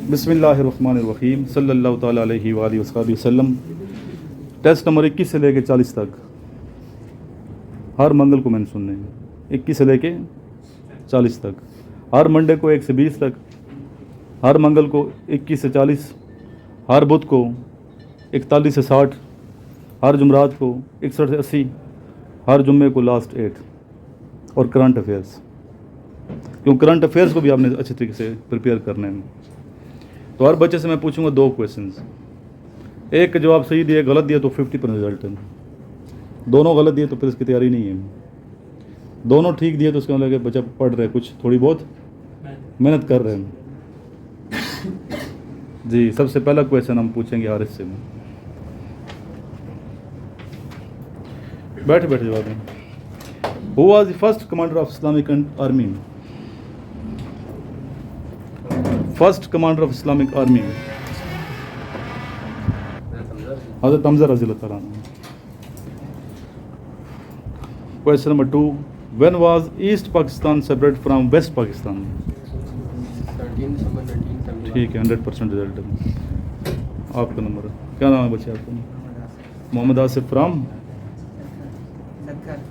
بسم اللہ الرحمن الرحیم صلی اللہ تعالیٰ علیہ وآلہ وسلم. ٹیسٹ نمبر 21 سے لے کے 40 تک ہر منگل کو میں نے سننے ہیں. 21 سے لے کے 40 تک ہر منڈے کو 1 سے 20 تک, ہر منگل کو 21 سے 40, ہر بدھ کو 41 سے 60, ہر جمعرات کو 61 سے 80, ہر جمعے کو لاسٹ 8, اور کرنٹ افیئرس. کیوں کرنٹ افیئرس کو بھی آپ نے اچھے طریقے سے پریپیئر کرنے ہیں. تو ہر بچے سے میں پوچھوں گا 2 کویشچنز, ایک کا جواب صحیح دیا, غلط دیا تو 50% رزلٹ ہے. دونوں غلط دیے تو پھر اس کی تیاری نہیں ہے. دونوں ٹھیک دیے تو اس کا مطلب کہ بچہ پڑھ رہے, کچھ تھوڑی بہت محنت کر رہے ہیں. جی, سب سے پہلا کویشچن ہم پوچھیں گے حارث سے. بیٹھے بیٹھے جواب دیں. Who was the first commander of Islamic army? First commander of Islamic army. حضرت حمزہ رضی اللہ تعالیٰ عنہ. Question number 2. When was East Pakistan separated from West Pakistan? 13 December 1971. ٹھیک ہے, 100% رزلٹ ہے. آپ کا نمبر ہے, کیا نام ہے بچے آپ کا؟ Muhammad Asif from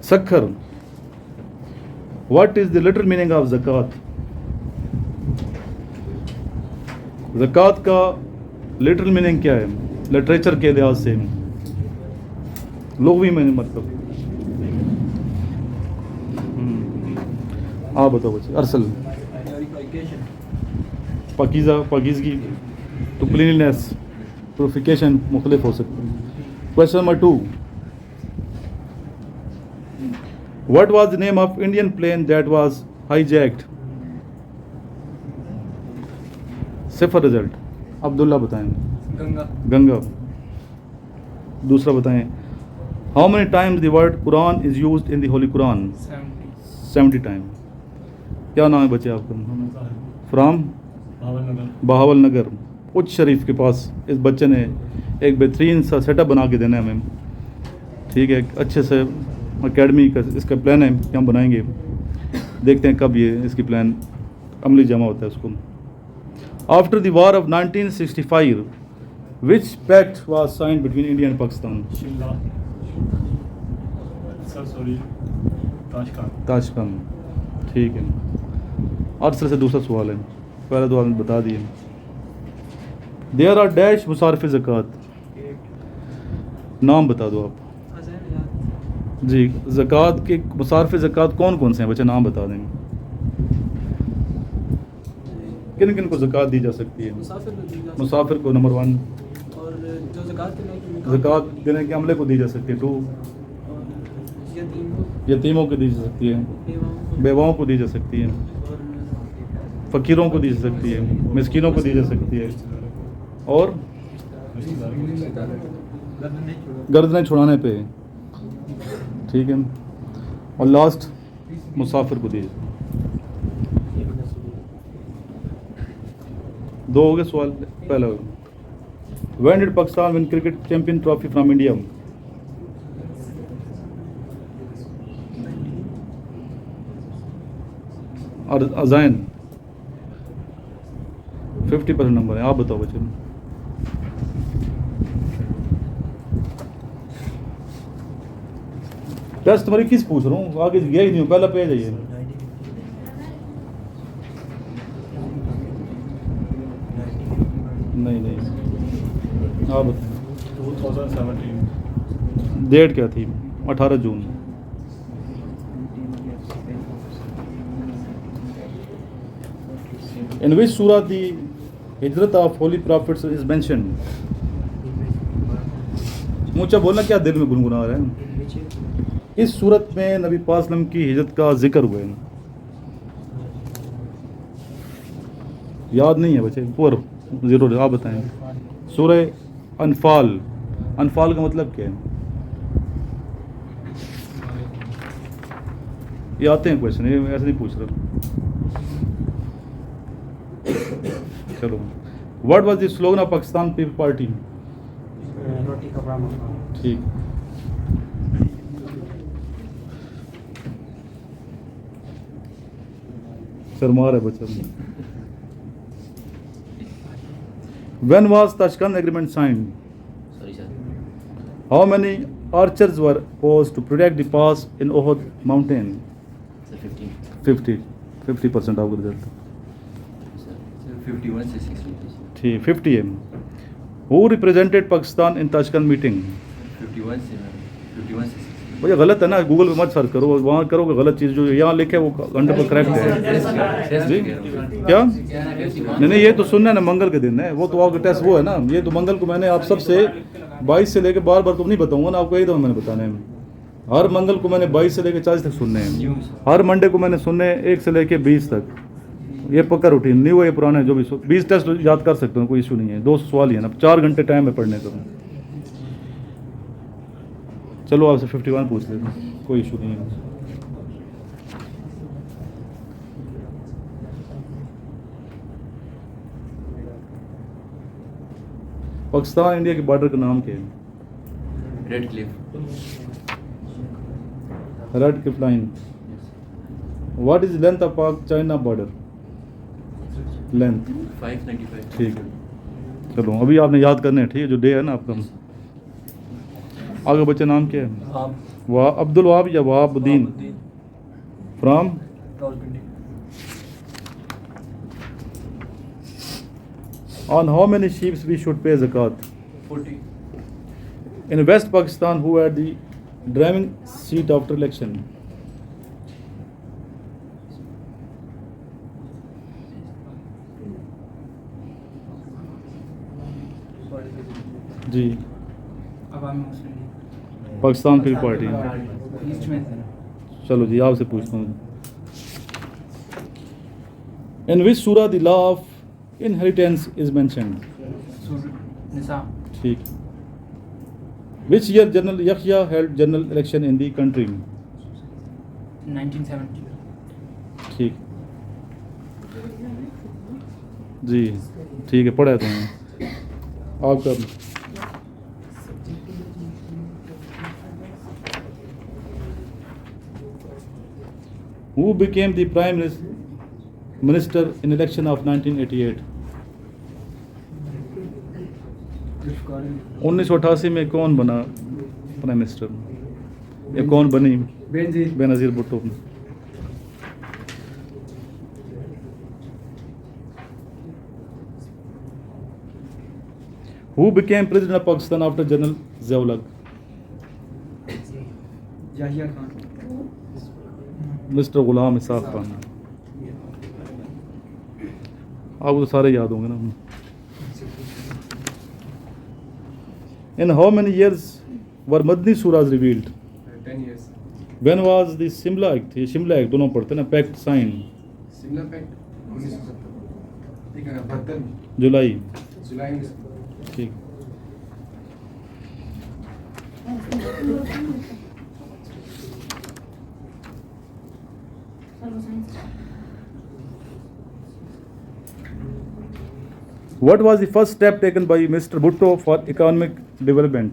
Sukkur. What is the literal meaning of زکوٰۃ؟ زکوٰۃ کا لٹرل میننگ کیا ہے لٹریچر کے لحاظ سے, لغوی میں مطلب؟ آپ بتاؤ بچے. ارسل. پاکیزہ, پاکیزگی, ٹو کلیننس, پیوریفیکیشن مختلف ہو سکتے ہیں. Question number 2. What was the name of Indian plane that was hijacked? صفر رزلٹ. عبداللہ بتائیں. گنگا. دوسرا بتائیں. How many times the word Quran is used in the Holy Quran? 70 times. کیا نام ہے بچے آپ کا؟ فرام بہاول نگر. اچ شریف کے پاس اس بچے نے ایک بہترین سا سیٹ اپ بنا کے دینا ہے ہمیں. ٹھیک ہے, ایک اچھے سے اکیڈمی کا اس کا پلان ہے کہ ہم بنائیں گے. دیکھتے ہیں کب یہ اس کی پلان عملی جمع ہوتا ہے اس کو. After the war of 1965 which pact was signed between India and Pakistan? Tashkent. ٹھیک ہے. ارسل سے دوسرا سوال ہے, پہلا دو آپ بتا دیے. دیر آر ڈیش مصارف زکوٰۃ, نام بتا دو آپ. جی, زکوٰۃ کے مصارف زکوٰۃ کون کون سے ہیں بچے, نام بتا دیں گے. کن کن کو زکوٰۃ دی جا سکتی ہے؟ مسافر کو نمبر 1, اور جو زکوٰۃ دینے کے عملے کو دی جا سکتی ہے 2, یتیموں کو دی جا سکتی ہے, بیواؤں کو دی جا سکتی ہے, فقیروں کو دی جا سکتی ہے, مسکینوں کو دی جا سکتی ہے, اور گردنیں چھڑانے پہ. ٹھیک ہے, اور لاسٹ مسافر کو دی. 2 ہو گئے سوال. پہلا ہوگا when did Pakistan win cricket champion trophy from India? اور ازائن 50% نمبر ہے. آپ بتاؤ بچے. ٹیسٹ نمبر 21 پوچھ رہا ہوں, آگے گیا ہی نہیں ہوں, پہلا پیج ہے یہ. نہیں, آپ بتائیں. 2017 ڈیٹ کیا تھی؟ 18 جون. In which surah the hijrat of holy prophets is mentioned? اونچا بولنا, کیا دل میں گنگنا رہا ہے. اس صورت میں نبی پاک صلی اللہ علیہ وسلم کی ہجرت کا ذکر ہوا ہے. یاد نہیں ہے بچے؟ پر ضرور آپ بتائیں. سورہ انفال. انفال کا مطلب کیا ہے؟ یہ آتے ہیں کویشچن, یہ ایسے نہیں پوچھ رہا. چلو. What was the slogan of Pakistan people party? ٹھیک. سرمار ہے بچہ. When was Tashkent agreement signed? Sorry sir. How many archers were posed to protect the pass in Ohod mountain? Sir 15. 50% آپ کو رزلٹ Sir 51 سے 60. ٹھیک 50 ہے. Who represented Pakistan in Tashkent meeting? 51 سے 51 سے 60. بھائی غلط ہے نا, گوگل پہ مت سرچ کرو, وہاں کرو کہ غلط چیز جو یہاں لکھے وہ 100% کریکٹ ہے. جی کیا نہیں یہ تو سننا ہے نا, منگل کے دن ہے وہ, تو آپ کا ٹیسٹ وہ ہے نا, یہ تو منگل کو میں نے آپ سب سے 22 سے لے کے بار تو نہیں بتاؤں گا نا آپ کو, ایک دفعہ میں نے بتانا ہے. ہر منگل کو میں نے 22 سے لے کے 40 تک سننے ہیں, ہر منڈے کو میں نے سننے 1 سے لے کے 20 تک. یہ پکا روٹین نہیں ہوا, یہ پرانا ہے جو بھی 20 ٹیسٹ یاد کر سکتے ہوں, کوئی ایشو نہیں ہے. 200 سوال ہی ہے نا, 4 گھنٹے ٹائم ہے پڑھنے کا. چلو آپ سے 51 پوچھ لیتے ہیں, کوئی ایشو نہیں ہے. پاکستان انڈیا کے بارڈر کا نام کیا ہے؟ Radcliffe. Radcliffe line. What is length of Pak China border? Length 595. ٹھیک ہے. چلو ابھی آپ نے یاد کرنے ہیں, ٹھیک ہے, جو ڈے ہے نا آپ کا. آگے بچے نام کیا ہے؟ عبد الوہاب یا وہاب الدین؟ From On how many sheep we should pay zakat? 40. In West Pakistan, who had the driving seat after election? جی پاکستان کی پارٹی. چلو جی آپ سے پوچھتا ہوں. In which surah the law of inheritance is mentioned? ٹھیک. Which year General Yahya held general election in the country? 1970. ٹھیک جی ٹھیک ہے, پڑھا تو ہیں آپ کا. Who became the Prime Minister in election of 1988? 1988 میں کون بنا پرائم منسٹر, یا کون بنی؟ Benazir Bhutto. Who became President of Pakistan after General Zia-ul-Haq? Mister Ghulam Ishaq Khan. آپ کو تو سارے یاد ہوں گے نا. In how many years were Madni surahs revealed? 10 years. When was the Shimla Act? یہ شملہ ایکٹ دونوں پڑھتے ہیں نا, پیکٹ سائن سملا پیکٹ 1972 جولائی. جولائی. ٹھیک. What was the first step taken by Mr. Bhutto for economic development?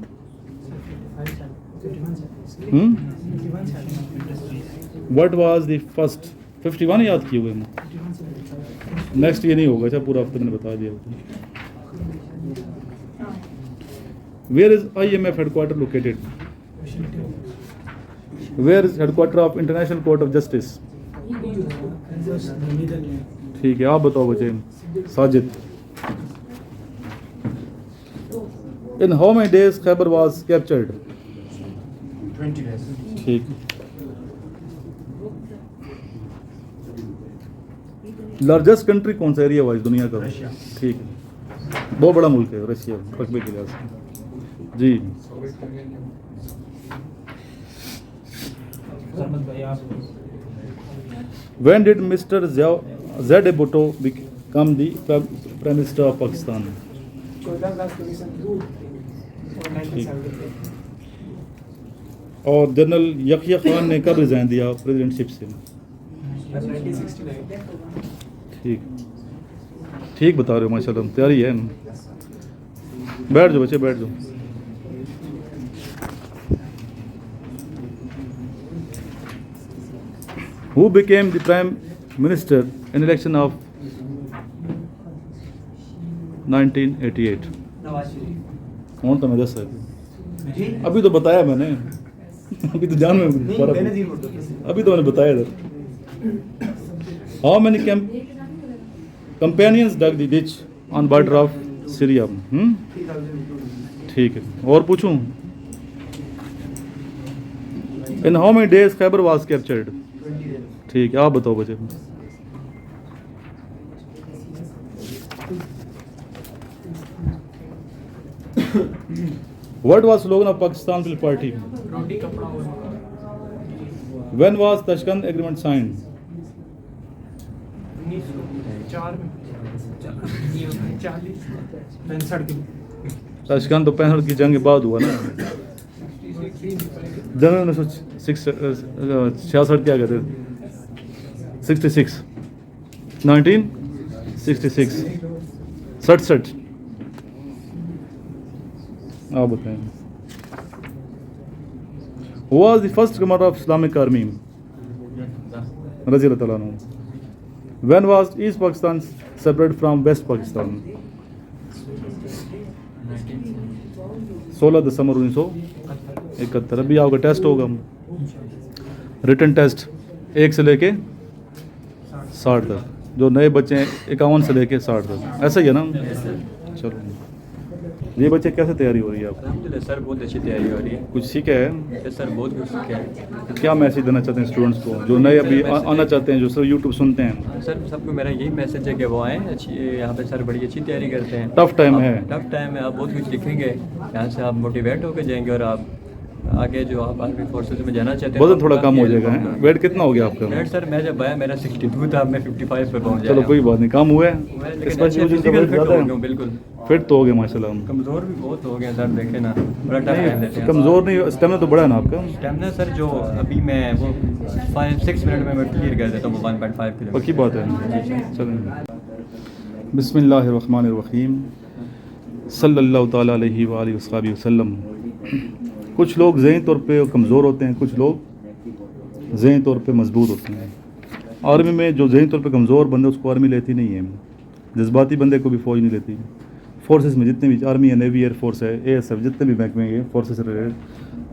What was the first 51 یاد کیے ہوئے ہیں, نیکسٹ یہ نہیں ہوگا. اچھا پورا ہفتہ میں نے بتا دیا. Where is IMF headquarter located? Where is headquarter of International Court of Justice? ٹھیک ہے, آپ بتاؤ بچے. Sajid. In how many days Khyber was captured? 20 days. ٹھیک. لارجسٹ کنٹری کون سا ایریا وائز دنیا کا؟ ٹھیک ہے, بہت بڑا ملک ہے رشیا رقبے کے لحاظ سے. جی When did Mr. Z. Bhutto become the Prime Minister of Pakistan? اور جنرل یحییٰ خان نے کب ریزائن دیا پریزیڈنٹ شپ سے؟ 1969. ٹھیک ٹھیک بتا رہے ہو, ماشاء اللہ تیاری ہے. بیٹھ جاؤ بچے, بیٹھ جاؤ. Who became the Prime Minister in election of 1988. Nawaz Sharif. کون تھا میں دس ہے ابھی تو بتایا میں نے ابھی تو جان میں ابھی تو میں نے بتایا تھا. How many companions dug the ditch on border of Syria? ٹھیک ہے اور پوچھوں. In how many days Khyber was captured? ٹھیک ہے آپ بتاؤ بچے. What was slogan of Pakistan People's Party? روٹی کپڑا اور When was Tashkent Agreement signed? 1904 میں 65 کے تاشکند تو 65 کی جنگ کے بعد ہوا نا. جنگ 1966 کیا کہتے 66 1966 67. آپ بتائیں. Who was the first commander of Islamic Army? رضی اللہ تعالیٰ عنہ. When was East Pakistan separated from West Pakistan? 16 دسمبر 1971. ابھی آپ کا ٹیسٹ ہوگا ریٹن ٹیسٹ 1 سے لے کے 60 تک. جو نئے بچے ہیں 51 سے لے کے 60 تک. ایسا ہی ہے نا. چلو یہ بچے کیسے تیاری ہو رہی ہے آپ؟ الحمدللہ سر بہت اچھی تیاری ہو رہی ہے. کچھ سیکھا ہے سر بہت کچھ سیکھا ہے. کیا میسیج دینا چاہتے ہیں اسٹوڈنٹس کو جو نئے ابھی آنا چاہتے ہیں جو سر یوٹیوب سنتے ہیں؟ سر سب کو میرا یہی میسج ہے کہ وہ آئیں اچھی یہاں پہ. سر بڑی اچھی تیاری کرتے ہیں. ٹف ٹائم ہے. ٹف ٹائم ہے. آپ بہت کچھ سیکھیں گے یہاں سے. آپ موٹیویٹ ہو کے جائیں گے اور آپ آگے جو آپ آرمی فورسز میں جانا چاہتے ہیں وزن تھوڑا کم ہو جائے گا. ویٹ کتنا ہو گیا آپ کا؟ ویٹ سر میں جب آیا میرا 62 تھا. میں 55 پہ پہنچ چلو جایا. کوئی بات نہیں کم ہوا ہے. بالکل فٹ تو ہو گیا ماشاء اللہ. کمزور بھی بہت ہو گیا سر. دیکھیں نا بڑا ٹف ٹائم لیتے ہیں. کمزور نہیں اسٹیمنا تو بڑا ہے نا آپ کا. اسٹیمنا سر جو ابھی میں وہ 5-6 منٹ میں کلیئر کر دیتا ہوں 1.5 کلو. پکی بات ہے. چلیں بسم اللہ الرحمن الرحیم صلی اللہ تعالیٰ علیہ وآلہ وصحبہ وسلم. کچھ لوگ ذہنی طور پہ کمزور ہوتے ہیں, کچھ لوگ ذہنی طور پہ مضبوط ہوتے ہیں. آرمی میں جو ذہنی طور پہ کمزور بندے اس کو آرمی لیتی نہیں ہے. جذباتی بندے کو بھی فوج نہیں لیتی. فورسز میں جتنے بھی آرمی ہے, نیوی, ایئر فورس ہے, اے ایس ایف, جتنے بھی محکمے ہیں فورسز سے ریلیٹڈ,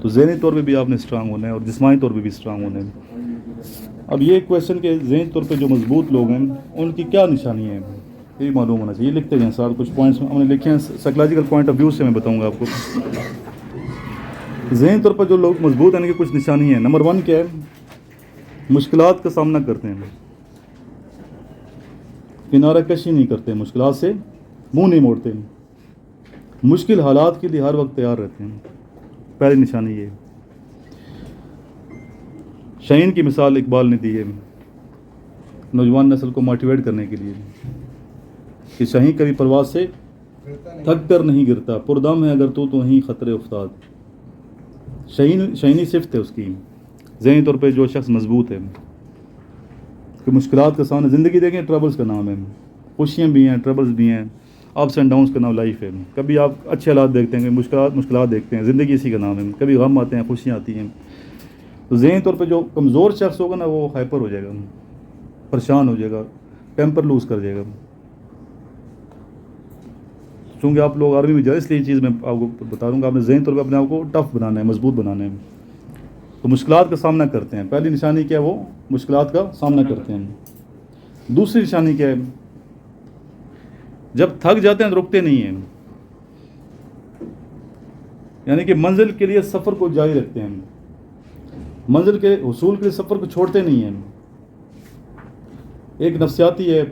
تو ذہنی طور پہ بھی آپ نے اسٹرانگ ہونا ہے اور جسمانی طور پہ بھی اسٹرانگ ہونا ہے. اب یہ کویشچن کہ ذہنی طور پہ جو مضبوط لوگ ہیں ان کی کیا نشانی ہے یہ معلوم ہونا چاہیے. لکھتے جائیں صاحب. کچھ پوائنٹس ہم نے لکھے ہیں سائیکلوجیکل پوائنٹ آف ویو سے میں بتاؤں گا آپ کو. ذہنی طور پر جو لوگ مضبوط ہیں ان کی کچھ نشانی ہیں. نمبر 1 کیا ہے؟ مشکلات کا سامنا کرتے ہیں, کنارہ کشی نہیں کرتے, مشکلات سے منہ نہیں موڑتے, مشکل حالات کے لیے ہر وقت تیار رہتے ہیں. پہلی نشانی یہ. شہین کی مثال اقبال نے دی ہے نوجوان نسل کو موٹیویٹ کرنے کے لیے کہ شہین کبھی پرواز سے تھک کر نہیں گرتا, پردم ہے اگر تو وہیں خطرے افتاد. شہینی صفت ہے اس کی. ذہنی طور پہ جو شخص مضبوط ہے کہ مشکلات کا سامنا, زندگی دیکھیں ٹربلز کا نام ہے, خوشیاں بھی ہیں ٹربلز بھی ہیں, اپس اینڈ ڈاؤنس کا نام لائف ہے. کبھی آپ اچھے حالات دیکھتے ہیں, مشکلات دیکھتے ہیں, زندگی اسی کا نام ہے. کبھی غم آتے ہیں, خوشیاں آتی ہیں. تو ذہنی طور پہ جو کمزور شخص ہوگا نا وہ ہائپر ہو جائے گا, پریشان ہو جائے گا, ٹیمپر لوز کر جائے گا. چونکہ آپ لوگ آرمی میں جائیں اس لیے یہ چیز میں آپ کو بتا دوں گا. آپ نے ذہنی طور پہ اپنے آپ کو ٹف بنانا ہے, مضبوط بنانا ہے. تو مشکلات کا سامنا کرتے ہیں. پہلی نشانی کیا ہے؟ وہ مشکلات کا سامنا کرتے ہیں. دوسری نشانی کیا ہے؟ جب تھک جاتے ہیں تو رکتے نہیں ہیں, یعنی کہ منزل کے لیے سفر کو جاری رکھتے ہیں, منزل کے حصول کے لیے سفر کو چھوڑتے نہیں ہیں. ایک نفسیاتی ہے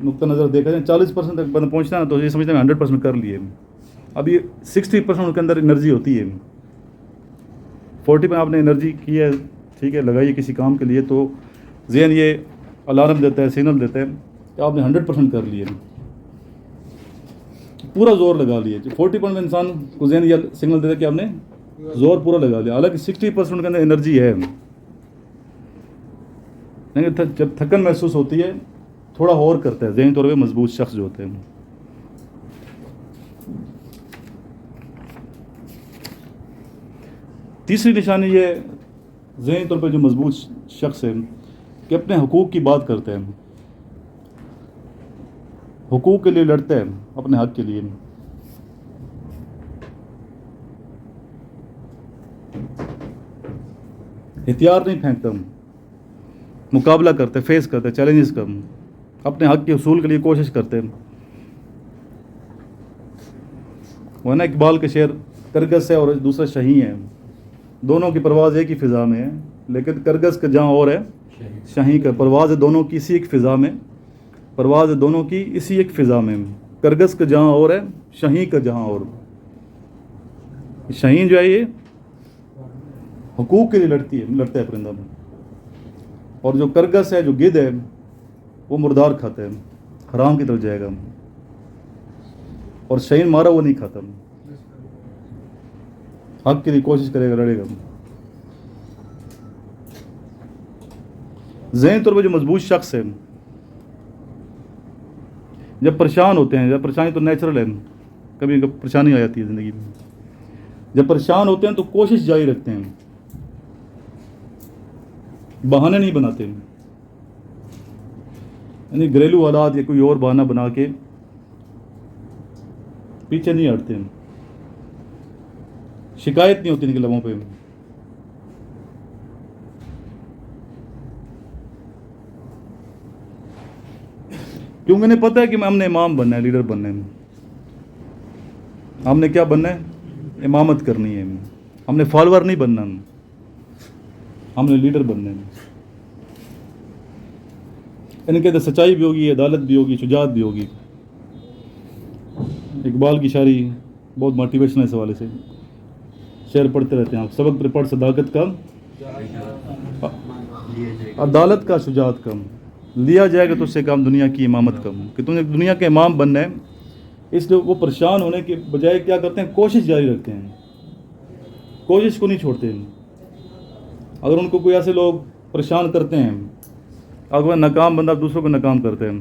نقطہ نظر دیکھا جائے 40% تک بندہ پہنچنا ہے تو یہ سمجھتے ہیں 100% کر لیے. اب یہ 60% ان کے اندر انرجی ہوتی ہے. 40% آپ نے انرجی کی ہے, ٹھیک ہے, لگائی کسی کام کے لیے, تو ذہن یہ الارم دیتا ہے, سگنل دیتا ہے کہ آپ نے 100% کر لیے, پورا زور لگا لیا. 40% میں انسان کو ذہن یہ سگنل دیتا ہے کہ آپ نے زور پورا لگا لیا. حالانکہ 60% کے اندر انرجی ہے. جب تھکن محسوس ہوتی ہے تھوڑا اور کرتا ہے ذہنی طور پہ مضبوط شخص جو ہوتے ہیں. تیسری نشانی یہ ذہنی طور پہ جو مضبوط شخص ہے کہ اپنے حقوق کی بات کرتے ہیں. حقوق کے لیے لڑتا ہے، اپنے حق کے لیے. ہتھیار نہیں پھینکتا، مقابلہ کرتے، فیس کرتے، چیلنجز کا، اپنے حق کے حصول کے لیے کوشش کرتے. وہ نا اقبال کے شعر، کرگس ہے اور دوسرا شاہین ہے، دونوں کی پرواز ایک ہی فضا میں ہے، لیکن کرگس کا جہاں اور ہے شاہین کا. پرواز ہے دونوں کی اسی ایک فضا میں، پرواز ہے دونوں کی اسی ایک فضا میں. کرگس کا جہاں اور ہے شاہین کا جہاں اور. شاہین جو ہے یہ حقوق کے لیے لڑتا ہے پرندہ میں، اور جو کرگس ہے، جو گدھ ہے، وہ مردار کھاتا ہے، حرام کی طرف جائے گا. اور شاہین مارا وہ نہیں کھاتا، حق کے لیے کوشش کرے گا، لڑے گا. ذہنی طور پہ جو مضبوط شخص ہے، جب پریشان ہوتے ہیں، جب پریشانی تو نیچرل ہے، کبھی کبھی پریشانی آ جاتی ہے زندگی میں، جب پریشان ہوتے ہیں تو کوشش جاری رکھتے ہیں، بہانے نہیں بناتے، یعنی گھریلو حالات یا کوئی اور بہانہ بنا کے پیچھے نہیں ہٹتے. شکایت نہیں ہوتی ان کے لبوں پہ. کیونکہ انہیں پتہ ہے کہ ہم نے امام بننا ہے، لیڈر بننا ہے. ہم نے کیا بننا ہے؟ امامت کرنی ہے. ہم نے فالوور نہیں بننا، ہم نے لیڈر بننا ہے. ان کے اندر سچائی بھی ہوگی، عدالت بھی ہوگی، شجاعت بھی ہوگی. اقبال کی شاعری بہت موٹیویشن ہے اس حوالے سے، شعر پڑھتے رہتے ہیں آپ. سبق پر پڑھ صداقت کا، عدالت کا، شجاعت کا، لیا جائے گا تو اس سے کام دنیا کی امامت کا، کہ تم نے دنیا کے امام بننا ہے. اس لیے وہ پریشان ہونے کے بجائے کیا کرتے ہیں؟ کوشش جاری رکھتے ہیں، کوشش کو نہیں چھوڑتے. اگر ان کو کوئی ایسے لوگ پریشان کرتے ہیں، اگر وہ ناکام بندہ دوسروں کو ناکام کرتے ہیں،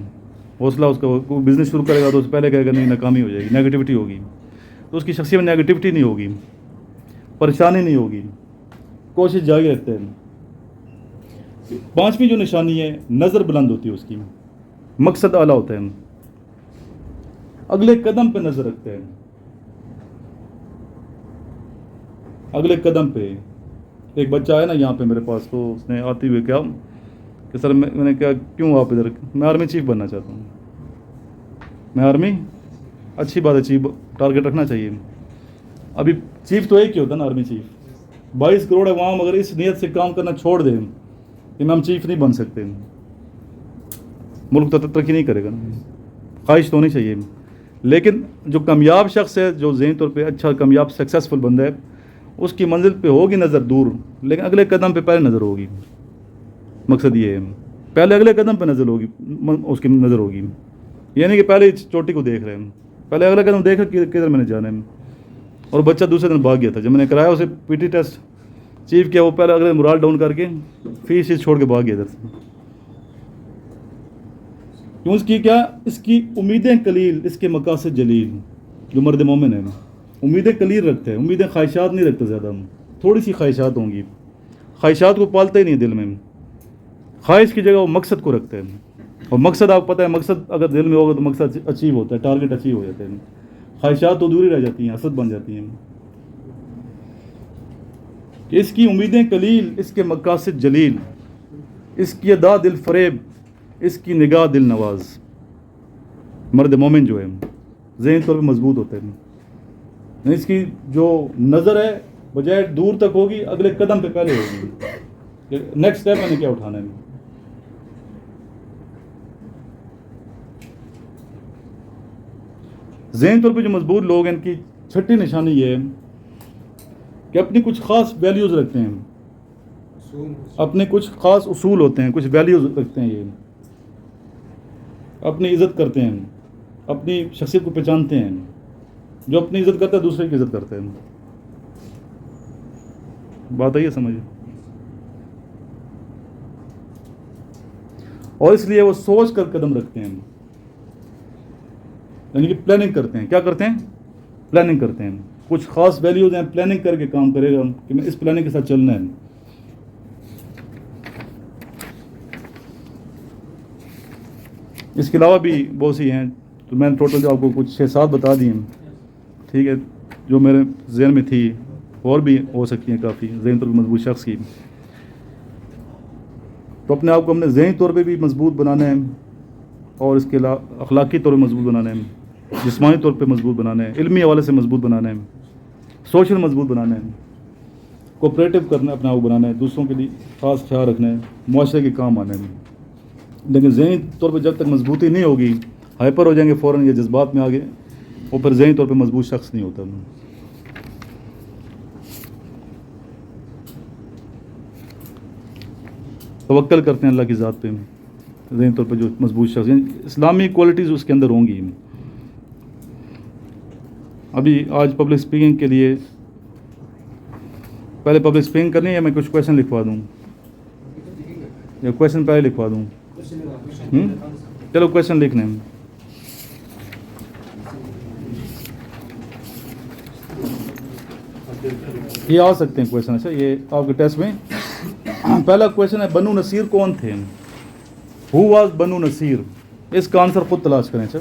حوصلہ اس کا، کوئی بزنس شروع کرے گا تو اس سے پہلے کہے گا نہیں ناکامی ہو جائے گی، نیگیٹیوٹی ہوگی، تو اس کی شخصیت میں نیگیٹیوٹی نہیں ہوگی، پریشانی نہیں ہوگی، کوشش جاری رکھتے ہیں. پانچویں جو نشانی ہے، نظر بلند ہوتی ہے اس کی، مقصد اعلیٰ ہوتا ہے، اگلے قدم پہ نظر رکھتے ہیں، اگلے قدم پہ. ایک بچہ آیا نا یہاں پہ میرے پاس، تو اس نے آتے ہوئے کیا کہ سر میں نے کہا کیوں آپ ادھر؟ میں آرمی چیف بننا چاہتا ہوں. میں آرمی، اچھی بات ہے، چیف ٹارگیٹ رکھنا چاہیے. ابھی چیف تو ایک ہی ہوتا ہے نا، آرمی چیف. 22 کروڑ عوام اگر اس نیت سے کام کرنا چھوڑ دیں کہ ہم چیف نہیں بن سکتے، ملک تو ترقی نہیں کرے گا نا. خواہش تو ہونی چاہیے. لیکن جو کامیاب شخص ہے، جو ذہنی طور پہ اچھا کامیاب سکسیزفل بندہ ہے، اس کی منزل پہ ہوگی نظر دور، لیکن اگلے قدم پہ پہلے نظر ہوگی. مقصد یہ ہے، پہلے اگلے قدم پہ نظر ہوگی، اس کی نظر ہوگی. یعنی کہ پہلے چوٹی کو دیکھ رہے ہیں، پہلے اگلا قدم دیکھ رہے کدھر میں نے جانا ہے. اور بچہ دوسرے دن بھاگ گیا تھا. جب میں نے کرایا اسے پی ٹی ٹیسٹ چیف کیا، وہ پہلے اگلے مورال ڈاؤن کر کے فیس چھوڑ کے بھاگ گیا ادھر سے. کیوں؟ اس کی کیا؟ اس کی امیدیں قلیل، اس کے مقاصد جلیل. جو مرد مومن ہے امیدیں قلیل رکھتے ہیں، امیدیں، خواہشات نہیں رکھتے زیادہ. تھوڑی سی خواہشات ہوں گی، خواہشات کو پالتے ہی نہیں دل میں. خواہش کی جگہ وہ مقصد کو رکھتے ہیں. اور مقصد آپ پتہ ہے، مقصد اگر دل میں ہوگا تو مقصد اچیو ہوتا ہے، ٹارگیٹ اچیو ہو جاتے ہیں. خواہشات تو دوری رہ جاتی ہیں، حسد بن جاتی ہیں. کہ اس کی امیدیں قلیل، اس کے مقاصد جلیل، اس کی ادا دل فریب، اس کی نگاہ دل نواز. مرد مومن جو ہے ذہنی طور پہ مضبوط ہوتے ہیں. اس کی جو نظر ہے بجائے دور تک ہوگی، اگلے قدم پہ پہلے ہوگی، نیکسٹ اسٹیپ میں نے کیا اٹھانا ہے. ذہنی طور پہ جو مضبوط لوگ ہیں، ان کی چھٹی نشانی یہ ہے کہ اپنی کچھ خاص ویلیوز رکھتے ہیں، اپنے کچھ خاص اصول ہوتے ہیں، کچھ ویلیوز رکھتے ہیں. یہ اپنی عزت کرتے ہیں، اپنی شخصیت کو پہچانتے ہیں. جو اپنی عزت کرتا ہے دوسرے کی عزت کرتے ہیں. بات آئی ہے سمجھ؟ اور اس لیے وہ سوچ کر قدم رکھتے ہیں، یعنی کہ پلاننگ کرتے ہیں. کیا کرتے ہیں؟ پلاننگ کرتے ہیں. کچھ خاص ویلیوز ہیں، پلاننگ کر کے کام کرے گا کہ میں اس پلاننگ کے ساتھ چلنا ہے. اس کے علاوہ بھی بہت سی ہیں تو میں نے ٹوٹل جو آپ کو کچھ 6-7 بتا دی ہیں, ٹھیک ہے, جو میرے ذہن میں تھی, اور بھی ہو سکتی ہیں کافی ذہنی طور پہ مضبوط شخص کی. تو اپنے آپ کو ہم نے ذہنی طور پہ بھی مضبوط بنانا ہے, اور اس کے علاوہ اخلاقی طور پہ مضبوط بنانا ہے, جسمانی طور پہ مضبوط بنانا ہے, علمی حوالے سے مضبوط بنانا ہے, سوشل مضبوط بنانا ہے, کوپریٹو کرنا ہے, اپنا آپ بنانا ہے, دوسروں کے لیے خاص خیال رکھنا ہے, معاشرے کے کام آنا ہے. لیکن ذہنی طور پہ جب تک مضبوطی نہیں ہوگی, ہائپر ہو جائیں گے فوراً یہ جذبات میں آگے, اور پھر ذہنی طور پہ مضبوط شخص نہیں ہوتا. توکل کرتے ہیں اللہ کی ذات پہ, ذہنی طور پہ جو مضبوط شخص ہیں, اسلامی کوالٹیز اس کے اندر ہوں گی. ابھی آج پبلک اسپیکنگ کے لیے پہلے پبلک اسپیکنگ کرنی ہے, یا میں کچھ کویشچن لکھوا دوں, یا کویشچن پہلے لکھوا دوں؟ چلو کویشچن لکھنے ہیں. یہ آ سکتے ہیں کویشچن. اچھا, یہ آپ کے ٹیسٹ میں پہلا کویشچن ہے, بنو نصیر کون تھے؟ ہو واز بنو نصیر؟ اس کا آنسر خود تلاش کریں. اچھا,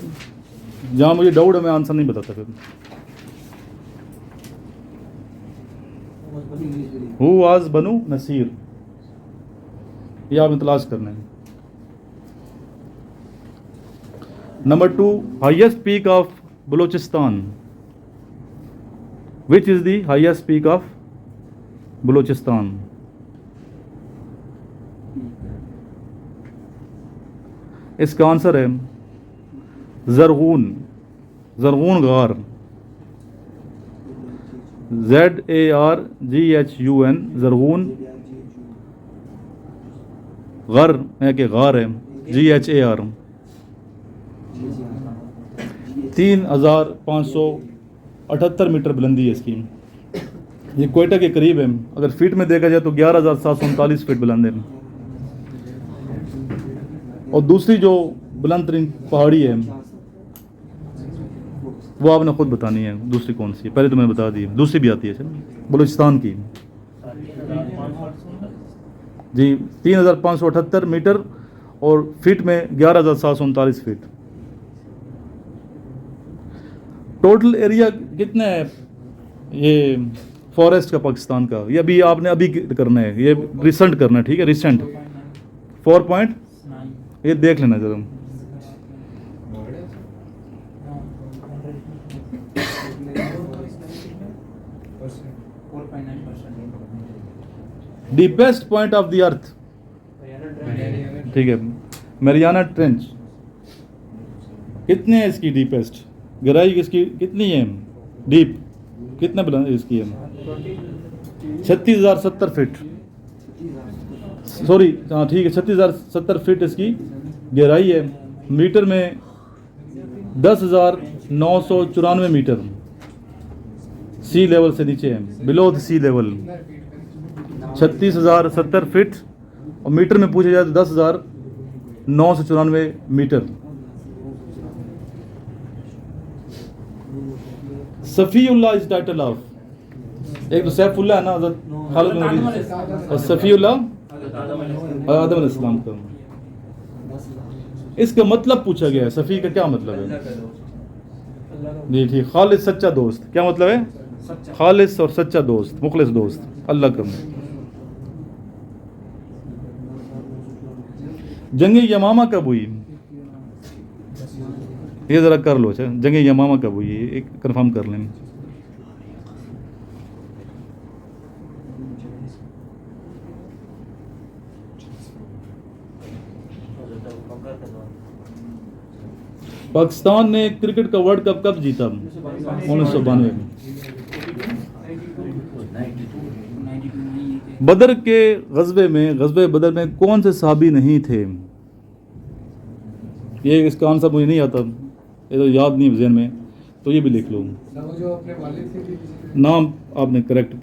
جہاں مجھے ڈاؤٹ ہے میں آنسر نہیں بتاتا پھر. ہو واز بنو نصیر, یہ آپ نے تلاش کرنا ہے. Number 2, highest peak of Balochistan. Which is the highest peak of Balochistan? اس کا آنسر ہے زرغون. زرغون غار, ZARGHUN, زرغون. غر ہے کہ غار ہے, GHAR. 3578 میٹر بلندی ہے اس کی. یہ کوئٹہ کے قریب ہے. اگر فٹ میں دیکھا جائے تو 11739 فٹ بلند ہے. اور دوسری جو بلند ترین پہاڑی ہے وہ آپ نے خود بتانی ہے, دوسری کون سی ہے؟ پہلے تو میں نے بتا دی, دوسری بھی آتی ہے بلوچستان کی. جی, 3578 میٹر, اور فٹ میں 11739 فٹ. ٹوٹل ایریا کتنا ہے یہ فارسٹ کا پاکستان کا؟ یہ ابھی آپ نے ابھی کرنا ہے, یہ ریسنٹ کرنا ہے, ٹھیک ہے, ریسنٹ 4. یہ دیکھ لینا ذرا. ڈیپسٹ پوائنٹ آف دی ارتھ, ٹھیک ہے, میریانا ٹرنچ. کتنے ہے اس کی ڈیپسٹ گہرائی؟ اس کی کتنی ہے ڈیپ؟ کتنا بلند اس کی ہے؟ 36,070 فٹ. سوری, ہاں ٹھیک ہے, 36,070 فٹ اس کی گہرائی ہے. میٹر میں 10,994 میٹر سی لیول سے نیچے ہے, below the sea level. 36,070 feet, اور میٹر میں پوچھا جائے تو 10,994 metre. Safiullah is title of, ایک تو سیف اللہ ہے نا حضرت خالد بن ولید, اور صفی اللہ آدم علیہ السلام کا. اس کا مطلب پوچھا گیا ہے, صفی کا کیا مطلب ہے؟ جی ٹھیک, خالص سچا دوست. کیا مطلب ہے؟ خالص اور سچا دوست, مخلص دوست اللہ کا. جنگ یمامہ کب ہوئی؟ یہ ذرا کر لو. اچھا, جنگ یمامہ کب ہوئی؟ ایک کنفرم کر لیں. پاکستان نے کرکٹ کا ورلڈ کپ کب جیتا؟ 1992 میں. بدر کے غزوہ بدر میں کون سے صحابی نہیں تھے؟ یہ اس کا آنسر مجھے نہیں آتا, یاد نہیں ذہن میں, تو یہ بھی لکھ لو. نام آپ نے کریکٹ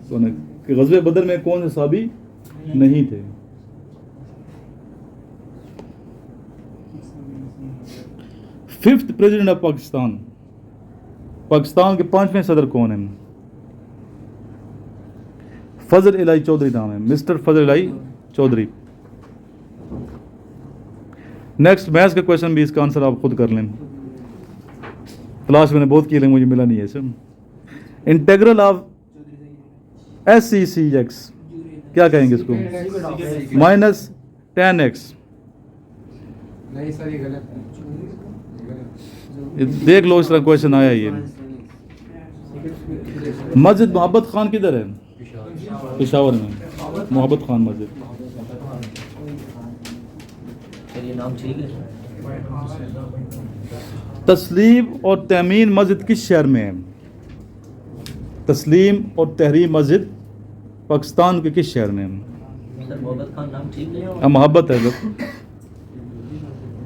کہ غزوہ بدر میں کون سے صحابی نہیں تھے. Fifth president of Pakistan, Pakistan کے 5ویں صدر کون ہیں؟ فضل الہی چودھری نام ہے, مسٹر فضل الہی چودھری. نیکسٹ میتھس کا کویشچن بھی اس کا آنسر آپ خود کر لیں. تلاش میں نے بہت کی لیکن مجھے ملا نہیں ہے sir. Integral of S C C X کیا کہیں گے اس کو؟ Minus 10x. نہیں سر یہ غلط ہے. دیکھ لو اس طرح کویشچن آیا یہ. مسجد محبت خان کدھر ہے؟ پشاور میں محبت خان مسجد. تسلیم اور تیمین مسجد کس شہر میں ہے؟ تسلیم اور تحریم مسجد پاکستان کے کس شہر میں ہے؟ محبت ہے.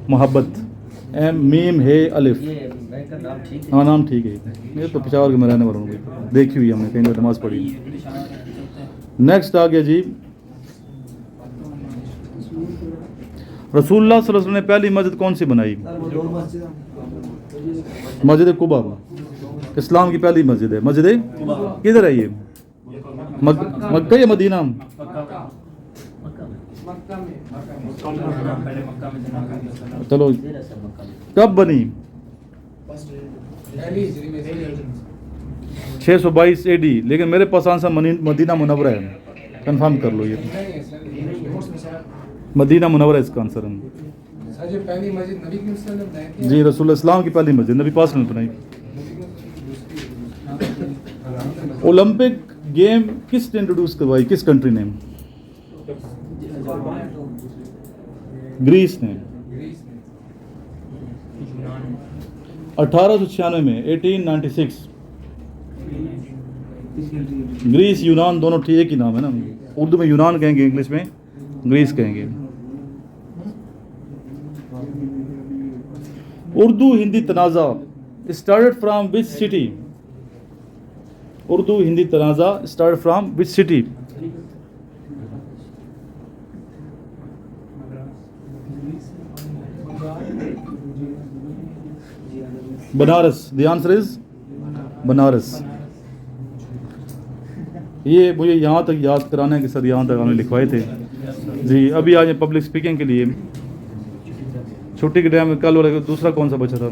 محبت ایم میم ہے الف. ہاں نام ٹھیک ہے. یہ تو پشاور کے میں رہنے والا ہوں, دیکھی ہوئی ہم نے کہیں نماز پڑھی. نیکسٹ آ گیا جی. رسول اللہ صلی اللہ علیہ وسلم نے پہلی مسجد کون سی بنائی؟ مسجد قباء. اسلام کی پہلی مسجد ہے. مسجد کدھر ہے یہ؟ مکہ یا مدینہ؟ چلو کب بنی؟ 622 AD. لیکن میرے پاس آنسر مدینہ منورہ ہے. کنفرم کر لو یہ مدینہ منورہ اس کا آنسر ہے. پہلی مسجد نبی کی جی رسول اللہ اسلام کی پہلی مسجد نبی پاس نے بنائی. اولمپک گیم کس نے انٹروڈیوس کروائی؟ کس کنٹری نے؟ گریس نے. 1896 میں 1896. گریس یونان دونوں ایک ہی نام ہے نا. اردو میں یونان کہیں گے, انگلش میں گریس کہیں گے. اردو ہندی تنازع started from which city? Urdu Hindi تنازع start from which city? Banaras. The answer is Banaras. یہ مجھے یہاں تک یاد کرانا ہے کہ سر یہاں تک ہم نے لکھوائے تھے جی. ابھی آج پبلک اسپیکنگ کے لیے چھٹی کے ٹائم میں کل والا دوسرا کون سا بچا تھا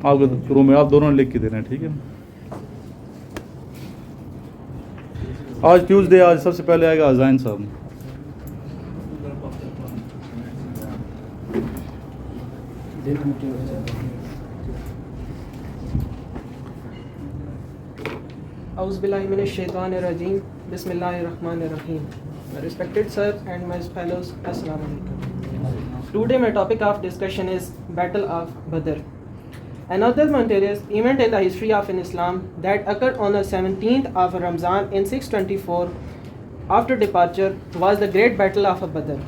آپ کے روم میں؟ آپ دونوں نے لکھ کے دینا ہے, ٹھیک ہے. آج ٹیوزڈے, آج سب سے پہلے آئے گا ازائن صاحب. اعوذ باللہ من الشیطان الرجیم. بسم اللہ الرحمن الرحیم. Respected sir and my fellows, Assalamu alaikum. Today my topic of discussion is Battle of Badr. Another momentous event in the history of Islam that occurred on the 17th of Ramzan in 624 after departure was the Great Battle of Badr.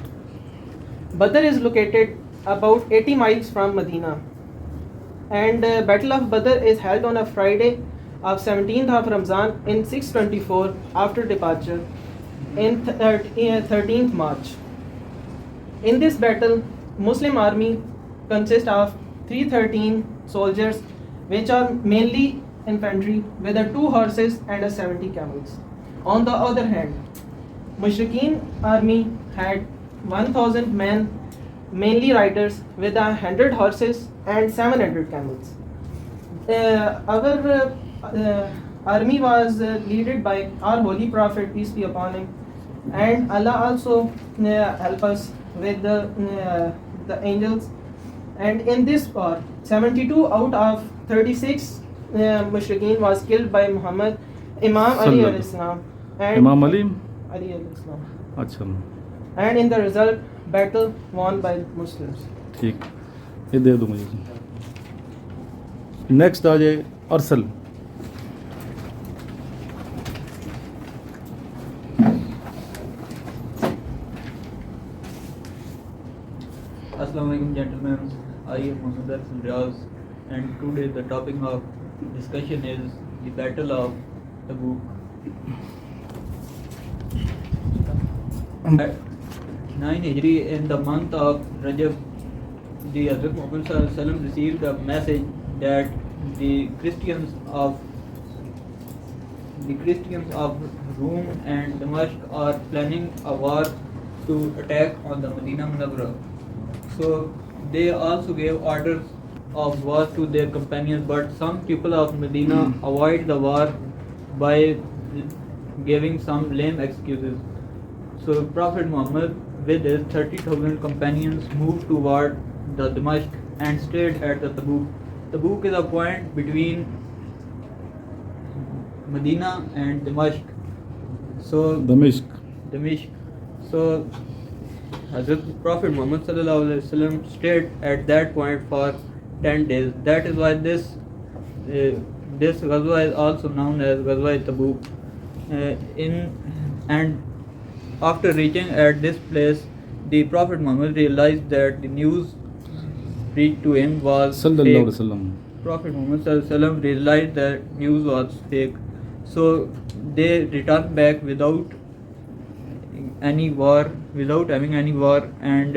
Badr is located about 80 miles from Medina, and Battle of Badr is held on a Friday of 17th of Ramzan in 624 after departure in 13th March. In this battle, Muslim army consists of 313 soldiers, which are mainly infantry, with 2 horses and 70 camels. On the other hand, Mushrikeen army had 1000 men, mainly riders, with 100 horses and 700 camels. Our army was led by our holy prophet, peace be upon him, and Allah also help us with the angels. And in this war, 72 out of 36 mushrikeen was killed by Muhammad, Imam Ali alayhi salam, and Imam Ali alayhi salam. اچھا. And in the result, battle won by Muslims. ٹھیک, یہ دے دو مجھے. Next آ جائے ارسل. السلام علیکم gentlemen, I am Mohammad Arsul Riaz, and today the topic of discussion is the Battle of Tabuk. 9 Hijri, in the month of Rajab, the Hazrat Muhammad Sallallahu Alaihi Wasallam received a message that the Christians of Rome and Damascus are planning a war to attack on the Medina Munawwara. So they also gave orders of war to their companions, but some people of Medina avoid the war by giving some lame excuses. So Prophet Muhammad with his 30,000 companions moved toward the Damascus and stayed at the Tabuk. Tabuk is a point between Medina and Damascus. So Damascus. So Hazrat Prophet Muhammad sallallahu alaihi wasallam stayed at that point for 10 days. That is why this ghazwa is also known as Ghazwa Tabuk. And after reaching at this place, the Prophet Muhammad realized that the news reached to him was sallallahu alaihi fake. wasallam. Prophet Muhammad sallallahu alaihi wasallam realized that news was fake. So they returned back without having any war, and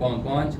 5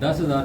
10,000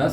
10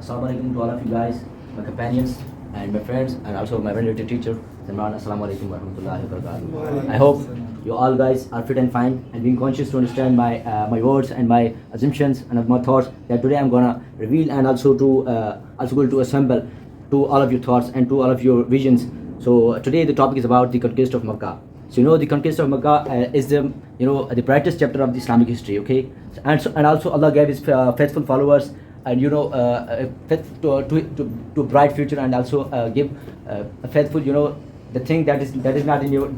Assalamu alaikum to all of you guys, my companions and my friends, and also my venerated teacher, Imran. Assalamu alaikum wa rahmatullahi wa barakatuh. I hope you all guys are fit and fine and being conscious to understand my words and my assumptions and my thoughts that today I'm gonna reveal, and also going to assemble to all of your thoughts and to all of your visions. So today the topic is about the conquest of Makkah. So the conquest of Makkah is the brightest chapter of the Islamic history. Okay, and also Allah gave His faithful followers and to bright future, and also give a faithful the thing that is not in your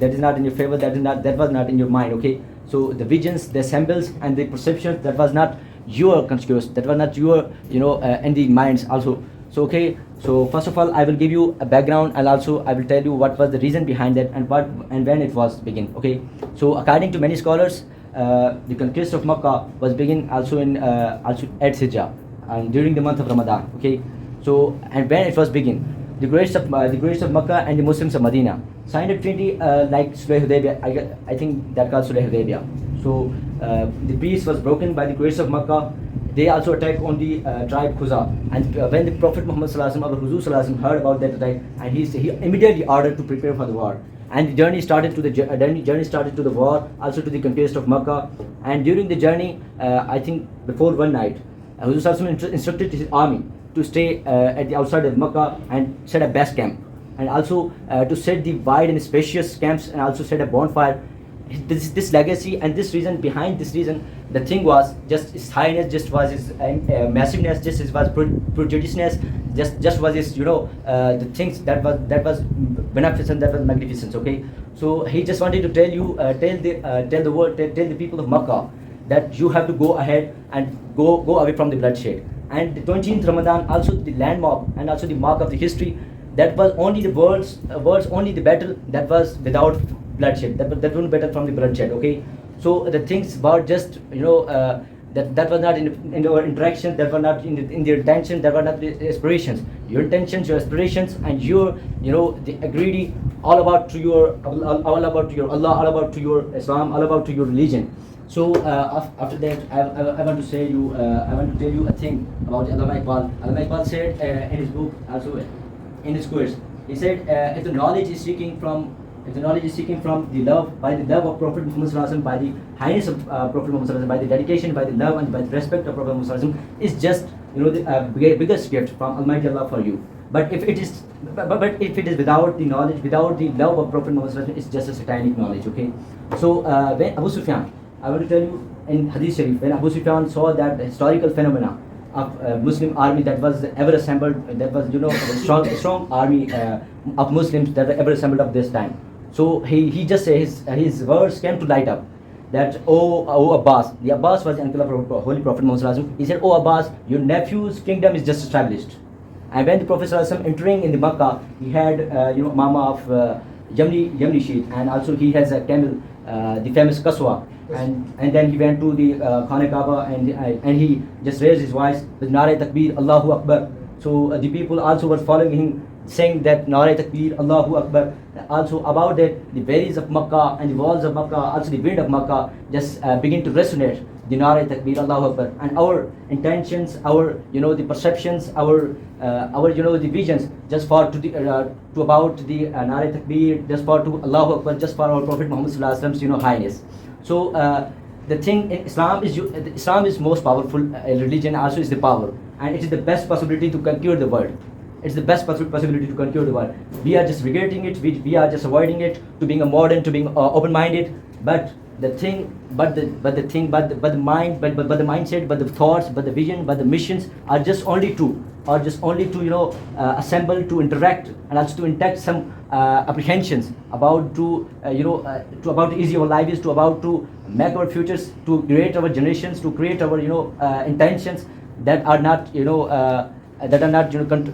favor, that was not in your mind. Okay, so the visions, the symbols and the perceptions, that was not your conscious, that was not your in the minds also. So okay, so first of all I will give you a background, and also I will tell you what was the reason behind that and when it was begin. Okay, so according to many scholars, the conquest of Makkah was begin also in also at Hijjah, and during the month of Ramadan. Okay, so and when it was begin, the greats of Makkah and the Muslims of Medina signed a treaty like Sulh Hudaybiyah. I think that called Sulh Hudaybiyah. So the peace was broken by the greats of Makkah. They also attacked on the tribe Khuza, and when the Prophet Muhammad sallallahu alaihi wasallam, our Huzur sallallahu alaihi wasallam, heard about that attack, and he immediately ordered to prepare for the war, and the journey started to the war, also to the conquest of Makkah. And during the journey, I think before one night, Huzur sallallahu alaihi wasallam instructed his army to stay at the outside of Makkah and set a base camp, and also to set the wide and spacious camps, and also set a bonfire. This legacy and this reason, behind this reason, the thing was just his highness, just was his massiveness, just his was prodigiousness, just was his the things that was beneficent, that was magnificent. Okay, so he just wanted to tell you, tell the world, tell the people of Makkah that you have to go ahead and go away from the bloodshed. And the 20th Ramadan, also the landmark and also the mark of the history, that was only the world's only the battle that was without bloodshed, that wouldn't better from the bloodshed. Okay, so the things were just that was not in our interaction, that was not in their intention, that were not the aspirations. Your intentions, your aspirations, and your the greedy, all about to your Allah, all about to your Islam, all about to your religion. So after that, I want to say you, I want to tell you a thing about Allama Iqbal. Allama Iqbal said in his book, also in his course, he said, if the knowledge is seeking from the love, by the love of Prophet Muhammad sallallahu alaihi wasallam, by the highness of Prophet Muhammad sallallahu alaihi wasallam, by the dedication, by the love and by the respect of Prophet Muhammad sallallahu alaihi wasallam, is just the biggest gift from Almighty Allah for you. But if it is without the knowledge, without the love of Prophet Muhammad sallallahu alaihi wasallam, it's just a satanic knowledge. Okay. So when Abu Sufyan, I want to tell you in Hadith Sharif, when Abu Sufyan saw that historical phenomena of Muslim army that was ever assembled, that was a strong army of Muslims that were ever assembled of this time. So he just his words came to light up that oh Abbas, the Abbas was the uncle of Holy Prophet Muhammad sallallahu alaihi wasallam. He said, oh Abbas, your nephew's kingdom is just established. And when the Prophet sallallahu alaihi wasallam entering in the Makkah, he had mama of Yamni sheet, and also he has a camel, the famous Kaswa. And then he went to the Khana Kaaba and he just raised his voice with Nare Takbir, Allahu Akbar. So the people also were following him, saying that Nare Takbir, Allahu Akbar. Also about that, the valleys of Makkah and the walls of Makkah, also the wind of Makkah just begin to resonate the Nare Takbir, Allahu Akbar. And our intentions, our the perceptions, our the visions, just for to about the Nare Takbir, just for to Allahu Akbar, just for our Prophet Muhammad sallallahu alaihi wasallam's highness. So the thing in Islam is most powerful religion, also is the power, and it is the best possibility to conquer the world. It's the best possibility to conquer the world. We are just regretting it. We are just avoiding it, to being a modern, to being open-minded. But the mind, but the mindset, but the thoughts, but the vision, but the missions are just only to assemble, to interact, and also to intact some apprehensions about to about easy our lives, to about to make our futures, to create our generations, to create our intentions that are not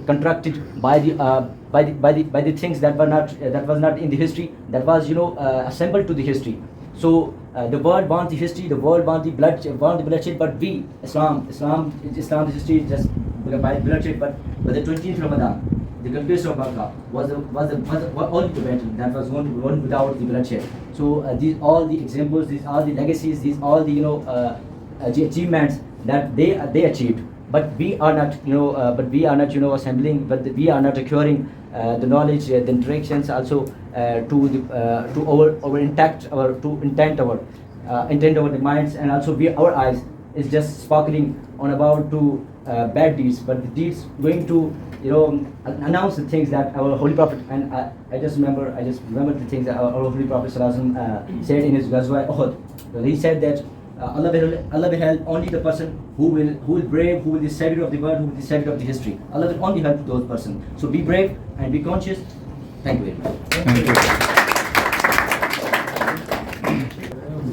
contracted by the things that was not in the history, that was assembled to the history. So the world wants the history, the world wants the bloodshed, but we, Islam's history is just by bloodshed. But the 20th Ramadan, the conquest of Makkah was the only battle that was won without the bloodshed. So these all the examples, these are the legacies, these all the achievements that they achieved. But we are not assembling, but we are not acquiring the knowledge, the interactions also to our intent our minds, and also our eyes is just sparkling on about to bad deeds, but the deeds going to announce the things that our Holy Prophet, and I just remember the things that our Holy Prophet sallallahu alaihi wasallam said in his Ghazwa Uhud. So he said that Allah will help only the person who will brave, who will be the savior of the world, who will be the savior of the history. Allah will only help those persons. So be brave and be conscious. Thank you very much.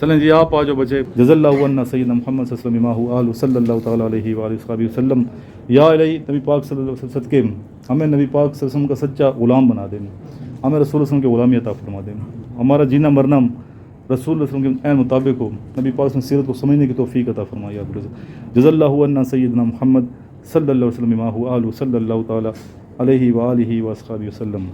چلیں جی آپ آ جاؤ بچے. جزا اللہ عنا سیدنا محمد صلی اللہ علیہ وسلم ما آلہ صلی اللہ تعالیٰ علیہ وآلہ وصحبہ وسلم. یا الہی نبی پاک صلی اللہ علیہ وسلم صدقے ہمیں نبی پاک صلی اللہ علیہ وسلم کا سچا غلام بنا دیں, ہمیں رسول اللہ صلی اللہ علیہ وسلم کی غلامی عطا فرما دیں, ہمارا جینا مرنا رسول اللہ صلی اللہ علیہ وسلم کے عین مطابق ہو, نبی پاک صلی اللہ علیہ وسلم سیرت کو سمجھنے کی توفیق عطا فرمائے. جزا اللہ عنا سیدنا محمد صلی اللہ علیہ وسلم ما آلہ صلی اللہ تعالیٰ علیہ وآلہ وصحبہ وسلم.